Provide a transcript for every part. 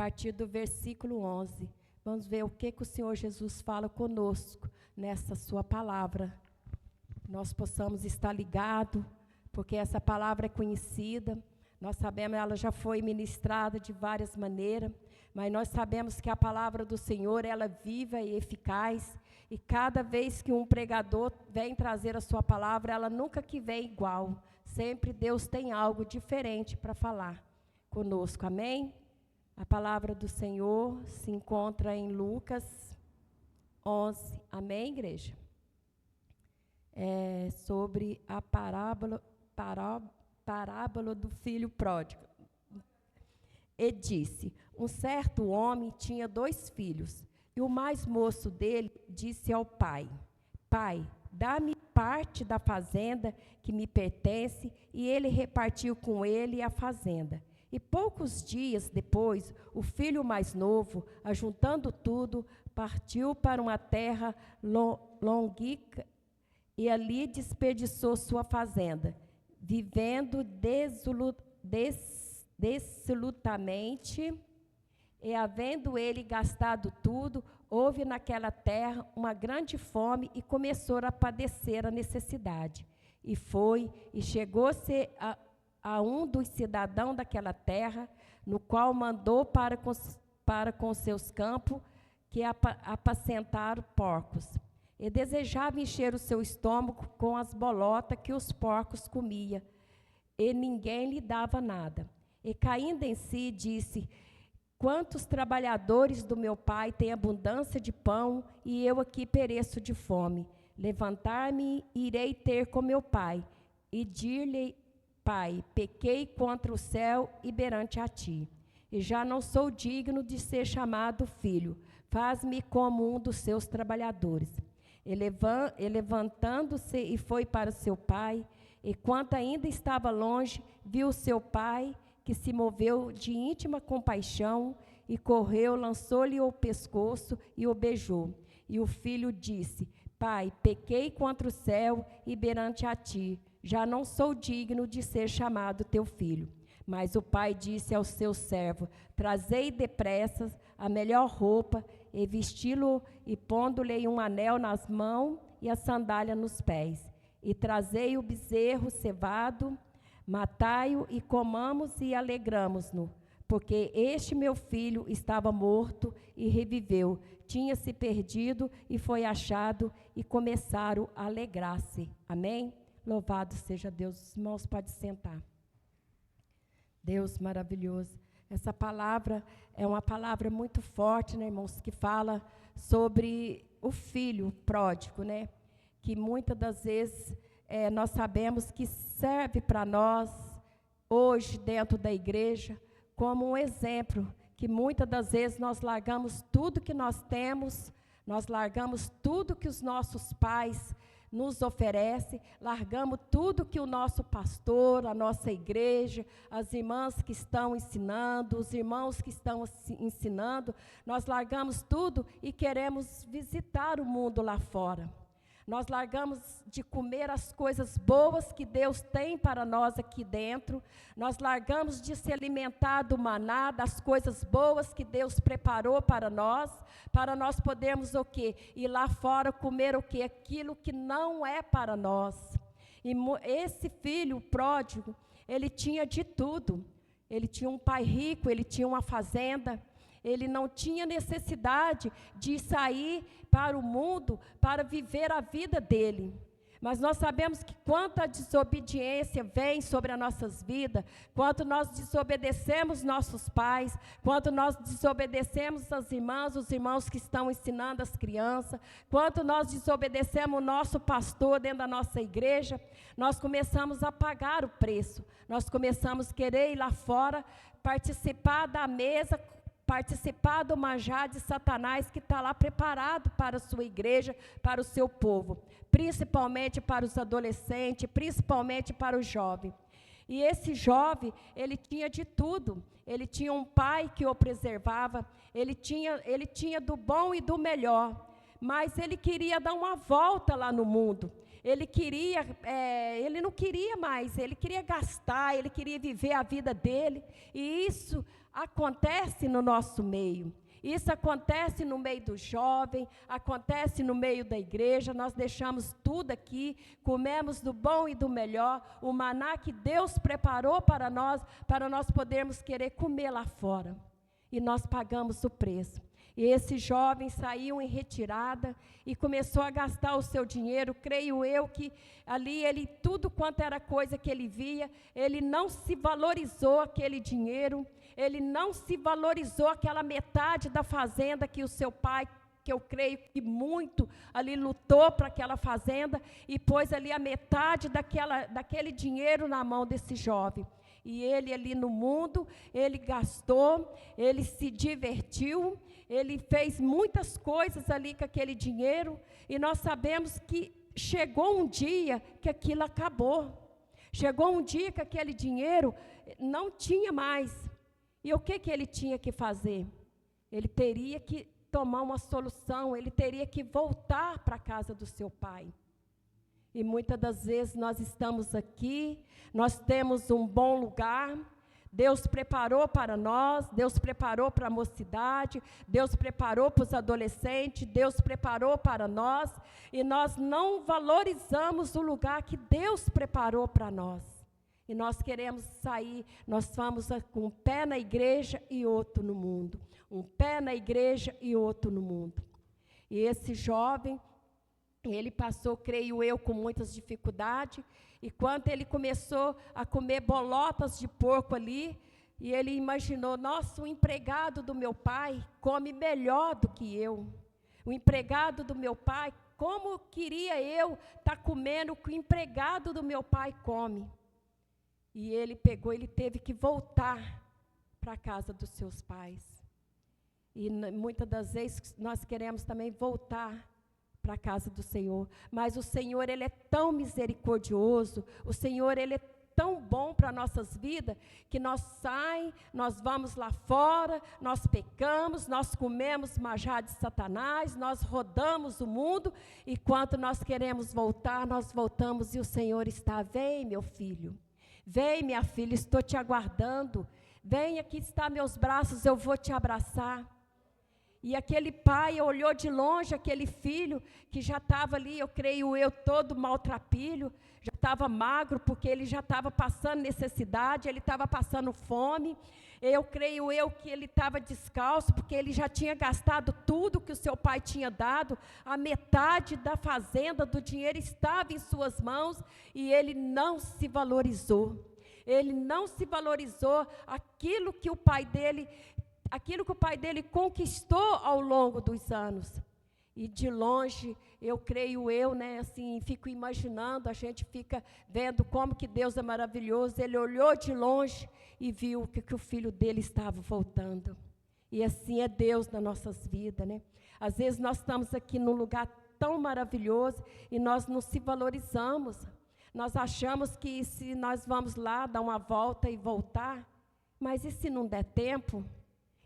partir do versículo 11. Vamos ver o que o Senhor Jesus fala conosco nessa sua palavra. Nós possamos estar ligados, porque essa palavra é conhecida. Nós sabemos, ela já foi ministrada de várias maneiras, mas nós sabemos que a palavra do Senhor, ela é viva e eficaz, e cada vez que um pregador vem trazer a sua palavra, ela nunca que vem igual. Sempre Deus tem algo diferente para falar conosco, amém? A palavra do Senhor se encontra em Lucas 11, amém, igreja? É sobre a parábola do filho pródigo. E disse: um certo homem tinha 2 filhos, e o mais moço dele disse ao pai: Pai, dá-me parte da fazenda que me pertence, e ele repartiu com ele a fazenda. E poucos dias depois, o filho mais novo, ajuntando tudo, partiu para uma terra longínqua, e ali desperdiçou sua fazenda, vivendo dissolutamente, e havendo ele gastado tudo, houve naquela terra uma grande fome e começou a padecer a necessidade. E chegou-se a um dos cidadãos daquela terra, no qual mandou para com seus campos que apacentaram porcos. E desejava encher o seu estômago com as bolotas que os porcos comiam, e ninguém lhe dava nada. E caindo em si, disse: quantos trabalhadores do meu pai têm abundância de pão, e eu aqui pereço de fome. Levantar-me e irei ter com meu pai, e dir-lhe: Pai, pequei contra o céu e perante a ti, e já não sou digno de ser chamado filho. Faz-me como um dos seus trabalhadores. E levantando-se e foi para seu pai, e quando ainda estava longe, viu seu pai, que se moveu de íntima compaixão, e correu, lançou-lhe o pescoço e o beijou. E o filho disse: Pai, pequei contra o céu e perante a ti, já não sou digno de ser chamado teu filho. Mas o pai disse ao seu servo: trazei depressa a melhor roupa, e vesti-lo, e pondo-lhe um anel nas mãos e a sandália nos pés. E trazei o bezerro cevado, matai-o e comamos e alegramos-nos, porque este meu filho estava morto e reviveu, tinha se perdido e foi achado, e começaram a alegrar-se. Amém? Louvado seja Deus. Os irmãos podem sentar. Deus maravilhoso. Essa palavra é uma palavra muito forte, né, irmãos, que fala sobre o filho pródigo, né? Que muitas das vezes nós sabemos que serve para nós, hoje, dentro da igreja, como um exemplo, que muitas das vezes nós largamos tudo que nós temos, nós largamos tudo que os nossos pais nos oferecem, largamos tudo que o nosso pastor, a nossa igreja, as irmãs que estão ensinando, os irmãos que estão ensinando, nós largamos tudo e queremos visitar o mundo lá fora. Nós largamos de comer as coisas boas que Deus tem para nós aqui dentro. Nós largamos de se alimentar do maná, das coisas boas que Deus preparou para nós podermos o quê? Ir lá fora comer o quê? Aquilo que não é para nós. E esse filho pródigo, ele tinha de tudo. Ele tinha um pai rico, ele tinha uma fazenda. Ele não tinha necessidade de sair para o mundo para viver a vida dele. Mas nós sabemos que quanto a desobediência vem sobre as nossas vidas, quanto nós desobedecemos nossos pais, quanto nós desobedecemos as irmãs, os irmãos que estão ensinando as crianças, quanto nós desobedecemos o nosso pastor dentro da nossa igreja, nós começamos a pagar o preço. Nós começamos a querer ir lá fora, participar da mesa, participar do manjar de Satanás que está lá preparado para a sua igreja, para o seu povo, principalmente para os adolescentes, principalmente para os jovens. E esse jovem, ele tinha de tudo. Ele tinha um pai que o preservava, ele tinha do bom e do melhor, mas ele queria dar uma volta lá no mundo. ele não queria mais, ele queria gastar, ele queria viver a vida dele. E isso acontece no nosso meio. Isso acontece no meio do jovem, acontece no meio da igreja. Nós deixamos tudo aqui, comemos do bom e do melhor, o maná que Deus preparou para nós podermos querer comer lá fora. E nós pagamos o preço. E esse jovem saiu em retirada e começou a gastar o seu dinheiro. Creio eu que ali tudo quanto era coisa que ele via, ele não se valorizou aquele dinheiro, ele não se valorizou aquela metade da fazenda que o seu pai, que eu creio que muito ali lutou para aquela fazenda, e pôs ali a metade daquele dinheiro na mão desse jovem. E ele ali no mundo, ele gastou, ele se divertiu, ele fez muitas coisas ali com aquele dinheiro, e nós sabemos que chegou um dia que aquilo acabou. Chegou um dia que aquele dinheiro não tinha mais. E o que ele tinha que fazer? Ele teria que tomar uma solução, ele teria que voltar para a casa do seu pai. E muitas das vezes nós estamos aqui, nós temos um bom lugar, Deus preparou para nós, Deus preparou para a mocidade, Deus preparou para os adolescentes, Deus preparou para nós, e nós não valorizamos o lugar que Deus preparou para nós. E nós queremos sair, nós vamos com um pé na igreja e outro no mundo. Um pé na igreja e outro no mundo. E esse jovem, ele passou, creio eu, com muitas dificuldades, e quando ele começou a comer bolotas de porco ali, e ele imaginou, nossa, o empregado do meu pai come melhor do que eu. O empregado do meu pai, como queria eu estar comendo o que o empregado do meu pai come? E ele teve que voltar para a casa dos seus pais. E muitas das vezes nós queremos também voltar para a casa do Senhor, mas o Senhor, Ele é tão misericordioso, o Senhor, Ele é tão bom para nossas vidas, que nós vamos lá fora, nós pecamos, nós comemos majá de Satanás, nós rodamos o mundo, e quando nós queremos voltar, nós voltamos, e o Senhor está, vem meu filho, vem minha filha, estou te aguardando, vem, aqui está meus braços, eu vou te abraçar. E aquele pai olhou de longe aquele filho que já estava ali, eu creio eu, todo maltrapilho, já estava magro, porque ele já estava passando necessidade, ele estava passando fome. Eu creio eu que ele estava descalço, porque ele já tinha gastado tudo que o seu pai tinha dado, a metade da fazenda, do dinheiro estava em suas mãos, e ele não se valorizou. Ele não se valorizou aquilo que o pai dele conquistou ao longo dos anos. E de longe, eu creio eu, assim, fico imaginando, a gente fica vendo como que Deus é maravilhoso. Ele olhou de longe e viu que o filho dele estava voltando. E assim é Deus nas nossas vidas, né? Às vezes nós estamos aqui num lugar tão maravilhoso e nós não se valorizamos. Nós achamos que se nós vamos lá dar uma volta e voltar, mas e se não der tempo?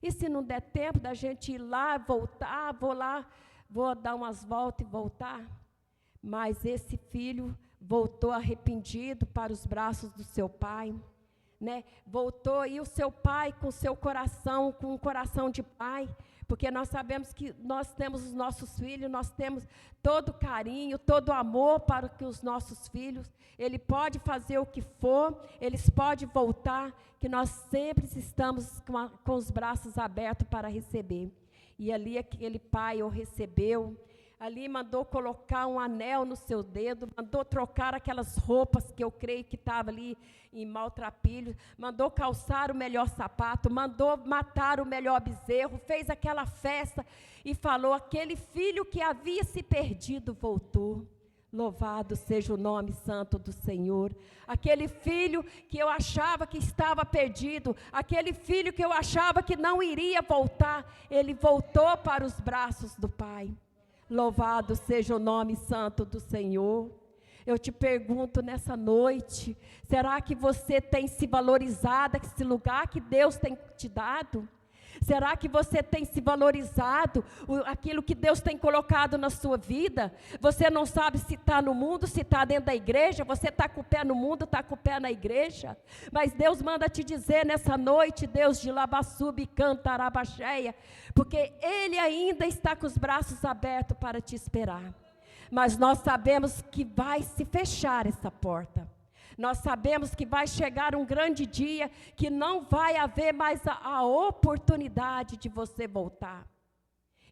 E se não der tempo da gente ir lá, voltar, vou dar umas voltas e voltar? Mas esse filho voltou arrependido para os braços do seu pai, né? Voltou, e o seu pai com seu coração, com um coração de pai, porque nós sabemos que nós temos os nossos filhos, nós temos todo carinho, todo amor para que os nossos filhos, ele pode fazer o que for, eles podem voltar, que nós sempre estamos com os braços abertos para receber. E ali aquele pai o recebeu, ali mandou colocar um anel no seu dedo, mandou trocar aquelas roupas que eu creio que estava ali em maltrapilho, mandou calçar o melhor sapato, mandou matar o melhor bezerro, fez aquela festa e falou, aquele filho que havia se perdido voltou. Louvado seja o nome santo do Senhor. Aquele filho que eu achava que estava perdido, aquele filho que eu achava que não iria voltar, ele voltou para os braços do Pai. Louvado seja o nome santo do Senhor. Eu te pergunto nessa noite, será que você tem se valorizado esse lugar que Deus tem te dado? Será que você tem se valorizado, aquilo que Deus tem colocado na sua vida? Você não sabe se está no mundo, se está dentro da igreja, você está com o pé no mundo, está com o pé na igreja. Mas Deus manda te dizer nessa noite, Deus de Labassube, Cantarabaxéia, porque Ele ainda está com os braços abertos para te esperar. Mas nós sabemos que vai se fechar essa porta. Nós sabemos que vai chegar um grande dia que não vai haver mais a oportunidade de você voltar.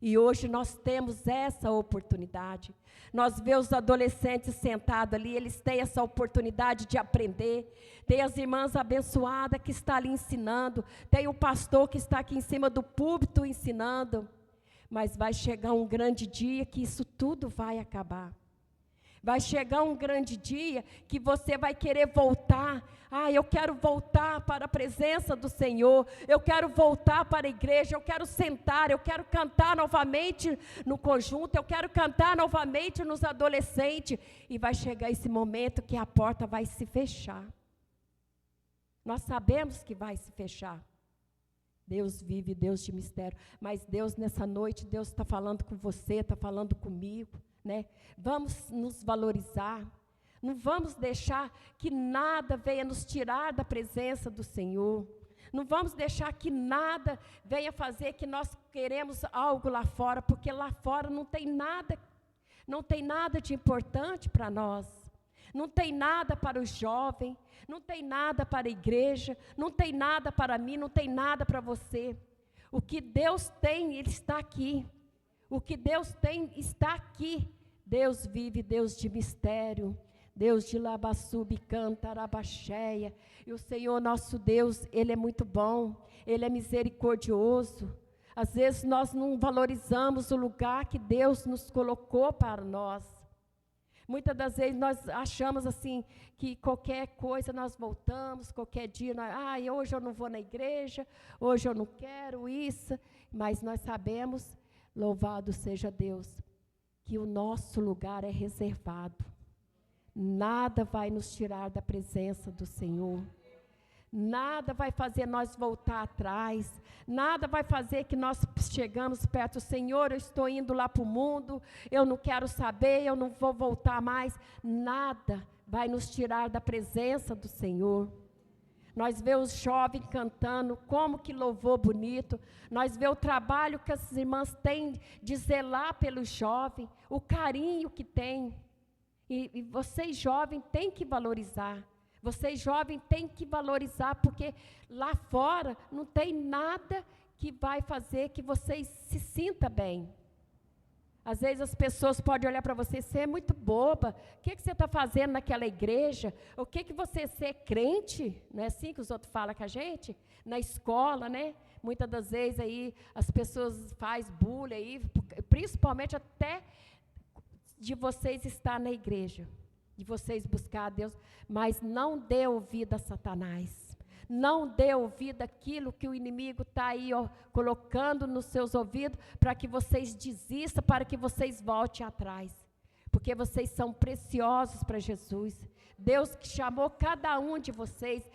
E hoje nós temos essa oportunidade. Nós vemos os adolescentes sentados ali, eles têm essa oportunidade de aprender. Tem as irmãs abençoadas que estão ali ensinando. Tem o pastor que está aqui em cima do púlpito ensinando. Mas vai chegar um grande dia que isso tudo vai acabar. Vai chegar um grande dia que você vai querer voltar. Eu quero voltar para a presença do Senhor. Eu quero voltar para a igreja. Eu quero sentar. Eu quero cantar novamente no conjunto. Eu quero cantar novamente nos adolescentes. E vai chegar esse momento que a porta vai se fechar. Nós sabemos que vai se fechar. Deus vive, Deus de mistério. Mas Deus, nessa noite, Deus está falando com você, está falando comigo. Né? Vamos nos valorizar, não vamos deixar que nada venha nos tirar da presença do Senhor, não vamos deixar que nada venha fazer que nós queremos algo lá fora, porque lá fora não tem nada de importante para nós, não tem nada para o jovem, não tem nada para a igreja, não tem nada para mim, não tem nada para você. O que Deus tem, Ele está aqui. O que Deus tem está aqui. Deus vive, Deus de mistério, Deus de Labassube, Cantarabaxéia. E o Senhor nosso Deus, Ele é muito bom, Ele é misericordioso. Às vezes nós não valorizamos o lugar que Deus nos colocou para nós. Muitas das vezes nós achamos assim, que qualquer coisa nós voltamos, qualquer dia, hoje eu não vou na igreja, hoje eu não quero isso. Mas nós sabemos, louvado seja Deus, que o nosso lugar é reservado. Nada vai nos tirar da presença do Senhor. Nada vai fazer nós voltar atrás. Nada vai fazer que nós chegamos perto do Senhor. Eu estou indo lá para o mundo. Eu não quero saber. Eu não vou voltar mais. Nada vai nos tirar da presença do Senhor. Nós vemos os jovens cantando, como que louvor bonito. Nós vemos o trabalho que as irmãs têm de zelar pelo jovem, o carinho que tem. E vocês jovens têm que valorizar. Vocês jovens têm que valorizar, porque lá fora não tem nada que vai fazer que vocês se sintam bem. Às vezes as pessoas podem olhar para você, você é muito boba, o que você está fazendo naquela igreja? O que você é crente? Não é assim que os outros falam com a gente? Na escola, né? Muitas das vezes aí as pessoas fazem bullying aí, principalmente até de vocês estar na igreja, de vocês buscar a Deus, mas não dê ouvido a Satanás. Não dê ouvido àquilo que o inimigo está aí colocando nos seus ouvidos, para que vocês desistam, para que vocês voltem atrás. Porque vocês são preciosos para Jesus. Deus que chamou cada um de vocês,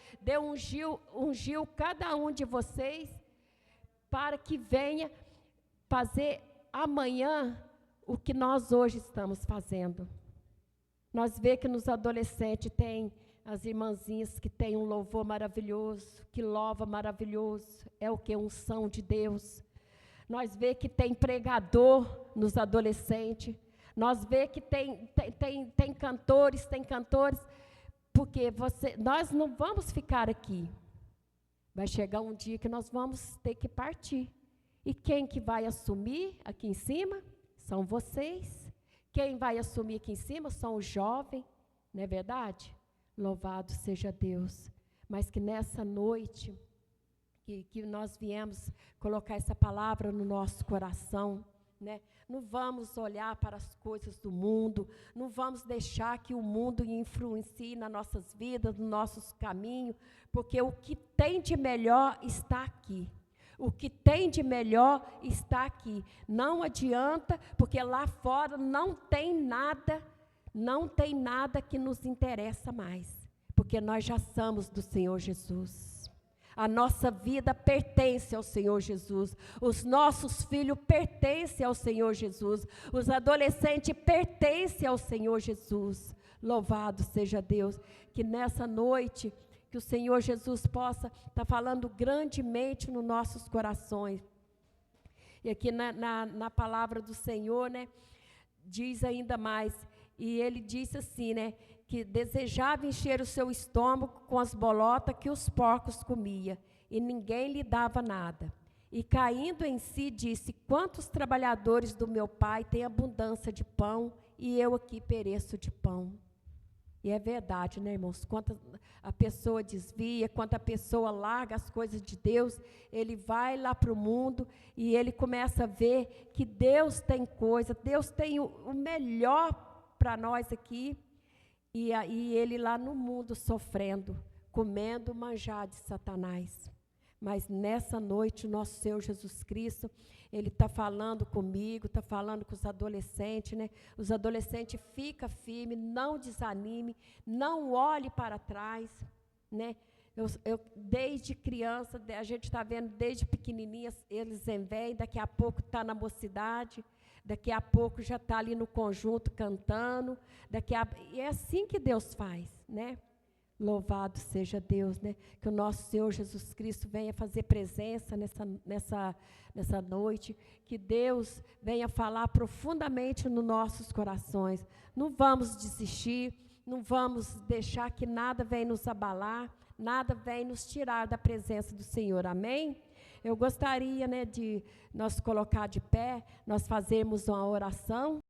ungiu cada um de vocês, para que venha fazer amanhã o que nós hoje estamos fazendo. Nós vemos que nos adolescentes tem as irmãzinhas que têm um louvor maravilhoso, que louva maravilhoso, é o que? Unção de Deus. Nós vemos que tem pregador nos adolescentes, nós vemos que tem cantores, porque nós não vamos ficar aqui. Vai chegar um dia que nós vamos ter que partir. E quem que vai assumir aqui em cima? São vocês. Quem vai assumir aqui em cima são os jovens, não é verdade? Louvado seja Deus, mas que nessa noite, que nós viemos colocar essa palavra no nosso coração, né? Não vamos olhar para as coisas do mundo, não vamos deixar que o mundo influencie nas nossas vidas, nos nossos caminhos, porque o que tem de melhor está aqui. O que tem de melhor está aqui. Não adianta, porque lá fora não tem nada que nos interessa mais, porque nós já somos do Senhor Jesus. A nossa vida pertence ao Senhor Jesus. Os nossos filhos pertencem ao Senhor Jesus. Os adolescentes pertencem ao Senhor Jesus. Louvado seja Deus. Que nessa noite, que o Senhor Jesus possa estar falando grandemente nos nossos corações. E aqui na palavra do Senhor, né, diz ainda mais. E ele disse assim, né, que desejava encher o seu estômago com as bolotas que os porcos comia, e ninguém lhe dava nada. E caindo em si, disse: quantos trabalhadores do meu pai têm abundância de pão, e eu aqui pereço de pão. E é verdade, né, irmãos? Quando a pessoa desvia, quando a pessoa larga as coisas de Deus, ele vai lá para o mundo e ele começa a ver que Deus tem coisa, Deus tem o melhor para nós aqui. E aí ele lá no mundo sofrendo, comendo o manjar de Satanás. Mas nessa noite, o nosso Senhor Jesus Cristo, Ele está falando comigo, está falando com os adolescentes, né? Os adolescentes, fica firme, não desanime, não olhe para trás, né? Desde criança, a gente está vendo desde pequenininhas, eles vêm, daqui a pouco está na mocidade, daqui a pouco já está ali no conjunto cantando, e é assim que Deus faz, né? Louvado seja Deus, né? Que o nosso Senhor Jesus Cristo venha fazer presença nessa noite, que Deus venha falar profundamente nos nossos corações. Não vamos desistir, não vamos deixar que nada venha nos abalar, nada venha nos tirar da presença do Senhor, amém? Eu gostaria, né, de nós colocar de pé, nós fazermos uma oração.